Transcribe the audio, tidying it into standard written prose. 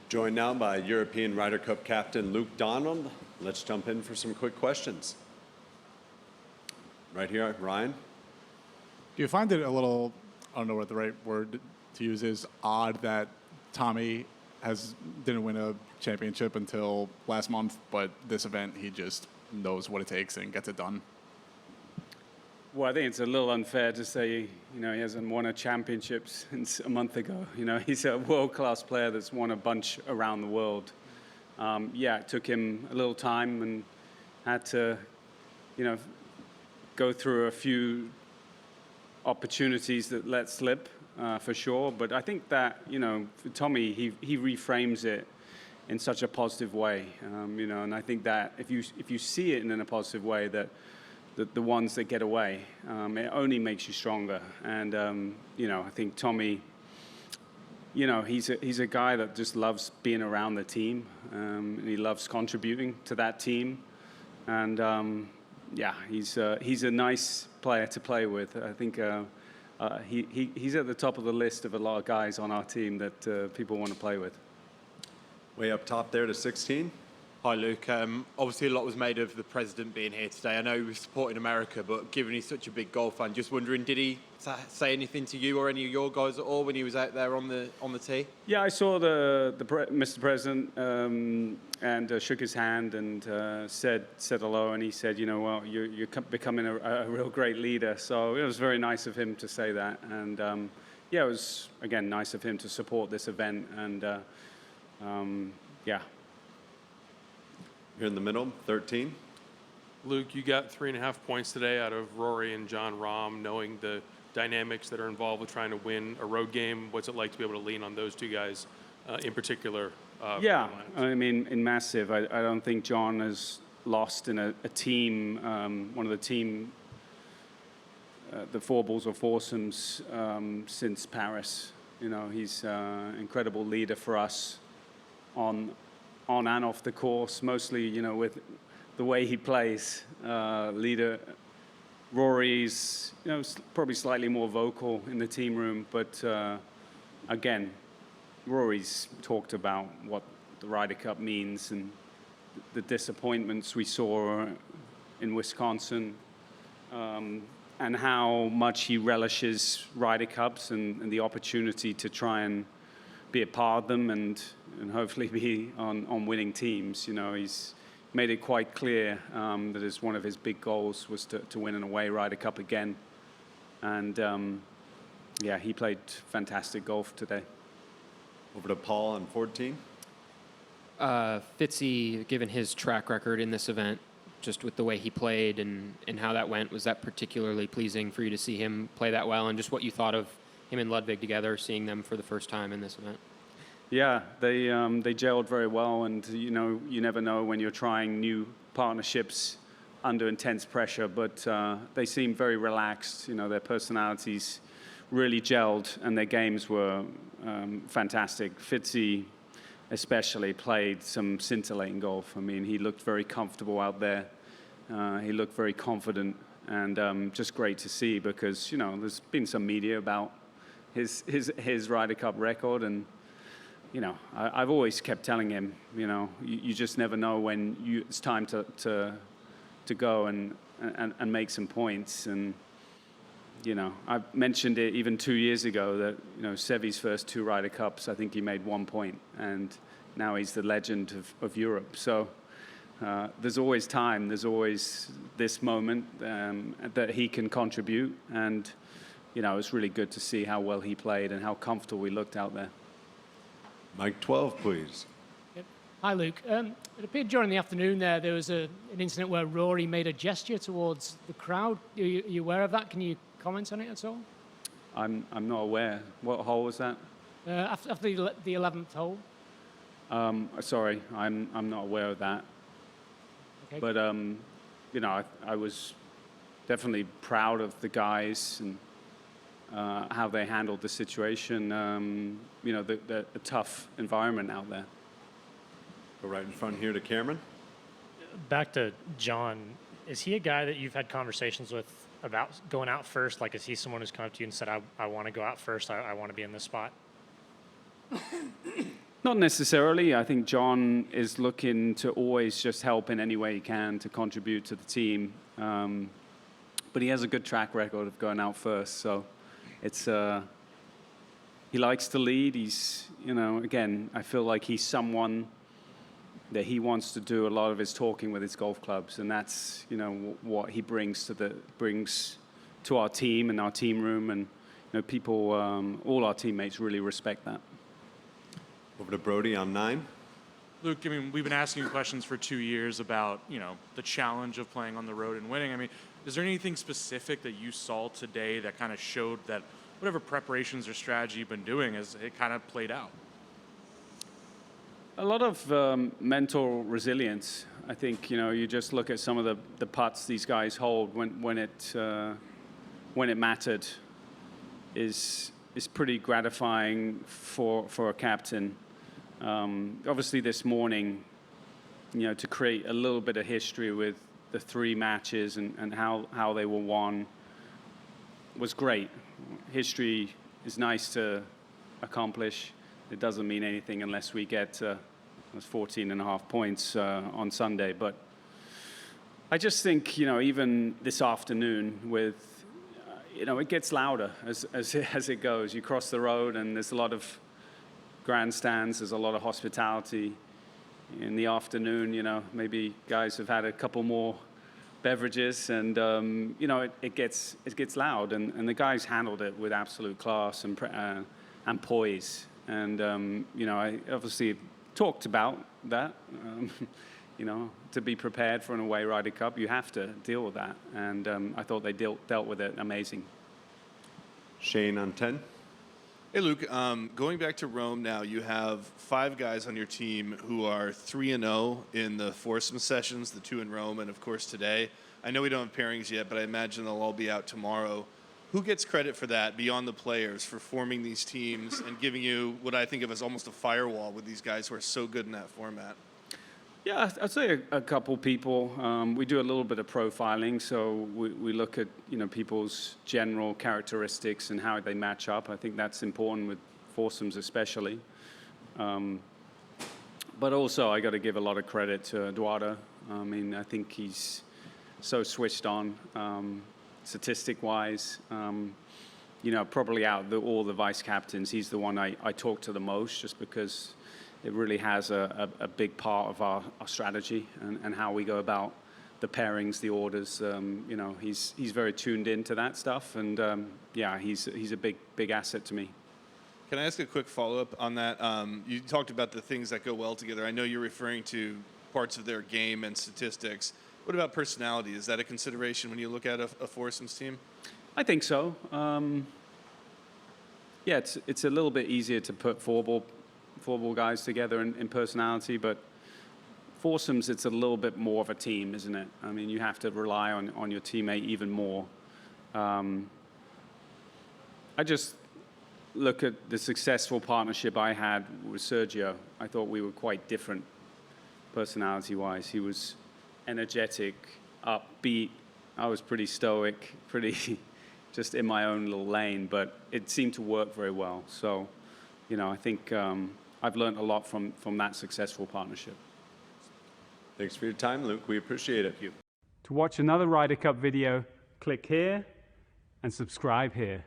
Joined now by European Ryder Cup captain Luke Donald. Let's jump in for some quick questions. Right here, Ryan. Do you find it a little, I don't know what the right word to use is, odd that Tommy didn't win a championship until last month, but this event he just knows what it takes and gets it done? Well, I think it's a little unfair to say, he hasn't won a championship since a month ago. He's a world-class player that's won a bunch around the world. It took him a little time and had to, go through a few opportunities that let slip, for sure. But I think that, for Tommy, he reframes it in such a positive way, and I think that if you see it in a positive way, that the ones that get away, it only makes you stronger. And I think Tommy, he's a guy that just loves being around the team, and he loves contributing to that team. And he's a nice player to play with. I think he's at the top of the list of a lot of guys on our team that people want to play with. Way up top there to 16. Hi, Luke. Obviously, a lot was made of the president being here today. I know he was supporting America, but given he's such a big golf fan, just wondering, did he say anything to you or any of your guys at all when he was out there on the tee? Yeah, I saw Mr. President and shook his hand and said hello, and he said, you're becoming a real great leader. So it was very nice of him to say that, and it was again nice of him to support this event, and Here in the middle, 13. Luke, you got 3.5 points today out of Rory and John Rahm, knowing the dynamics that are involved with trying to win a road game. What's it like to be able to lean on those two guys in particular? I mean, in massive. I don't think John has lost in a team, one of the team, the four balls or foursomes since Paris. He's an incredible leader for us on and off the course, mostly, with the way he plays. Leader, Rory's, probably slightly more vocal in the team room, but again, Rory's talked about what the Ryder Cup means and the disappointments we saw in Wisconsin, and how much he relishes Ryder Cups and the opportunity to try and be a part of them and hopefully be on winning teams. He's made it quite clear that as one of his big goals was to win an away Ryder Cup again. And he played fantastic golf today. Over to Paul on 14. Fitzy, given his track record in this event, just with the way he played and how that went, was that particularly pleasing for you to see him play that well, and just what you thought of him and Ludwig together, seeing them for the first time in this event? Yeah, they gelled very well, and you never know when you're trying new partnerships under intense pressure, but they seemed very relaxed. Their personalities really gelled, and their games were fantastic. Fitzy especially played some scintillating golf. I mean, he looked very comfortable out there. He looked very confident, and just great to see, because there's been some media about his Ryder Cup record, and I've always kept telling him, you just never know when it's time to go and make some points. And I mentioned it even 2 years ago that Seve's first 2 Ryder Cups, I think he made 1 point, and now he's the legend of Europe. So there's always time, there's always this moment that he can contribute, and it's really good to see how well he played and how comfortable we looked out there. Mike 12, please. Yep. Hi, Luke. It appeared during the afternoon there was an incident where Rory made a gesture towards the crowd. Are you aware of that? Can you comment on it at all? I'm not aware. What hole was that? After the 11th hole. Sorry, I'm not aware of that. Okay. But I was definitely proud of the guys and how they handled the situation. The tough environment out there. Go right in front here to Cameron. Back to John. Is he a guy that you've had conversations with about going out first? Like, is he someone who's come up to you and said, I want to go out first, I want to be in this spot? Not necessarily. I think John is looking to always just help in any way he can to contribute to the team. But he has a good track record of going out first, so it's he likes to lead. He's, again, I feel like he's someone that he wants to do a lot of his talking with his golf clubs, and that's, what he brings to our team and our team room, and people, all our teammates really respect that. Over to Brody on 9. Luke, I mean, we've been asking you questions for 2 years about, the challenge of playing on the road and winning. I mean, is there anything specific that you saw today that kind of showed that whatever preparations or strategy you've been doing, it kind of played out? A lot of mental resilience. I think, you just look at some of the putts these guys hold when it mattered is pretty gratifying for a captain. Obviously this morning, to create a little bit of history with the 3 matches and how they were won was great. History is nice to accomplish. It doesn't mean anything unless we get 14.5 points on Sunday. But I just think, even this afternoon with, it gets louder as it goes. You cross the road and there's a lot of grandstands, there's a lot of hospitality. In the afternoon, maybe guys have had a couple more beverages, and it gets loud, and the guys handled it with absolute class and poise. And I obviously talked about that. To be prepared for an away Ryder Cup, you have to deal with that, and I thought they dealt with it amazing. Shane on 10. Hey, Luke, going back to Rome now, you have 5 guys on your team who are 3-0 in the foursome sessions, the 2 in Rome, and of course today. I know we don't have pairings yet, but I imagine they'll all be out tomorrow. Who gets credit for that beyond the players, for forming these teams and giving you what I think of as almost a firewall with these guys who are so good in that format? Yeah, I'd say a couple people. We do a little bit of profiling, so we look at people's general characteristics and how they match up. I think that's important with foursomes especially. But also, I got to give a lot of credit to Eduardo. I mean, I think he's so switched on, statistic-wise. Probably out of all the vice captains, he's the one I talk to the most, just because it really has a big part of our strategy and how we go about the pairings, the orders. He's very tuned into that stuff, and he's a big asset to me. Can I ask a quick follow-up on that? You talked about the things that go well together. I know you're referring to parts of their game and statistics. What about personality? Is that a consideration when you look at a foursomes team? I think so. It's a little bit easier to put four-ball guys together in personality, but foursomes, it's a little bit more of a team, isn't it? I mean, you have to rely on your teammate even more. I just look at the successful partnership I had with Sergio. I thought we were quite different personality-wise. He was energetic, upbeat. I was pretty stoic, pretty just in my own little lane, but it seemed to work very well. So, I think I've learned a lot from that successful partnership. Thanks for your time, Luke. We appreciate it. Thank you. To watch another Ryder Cup video, click here and subscribe here.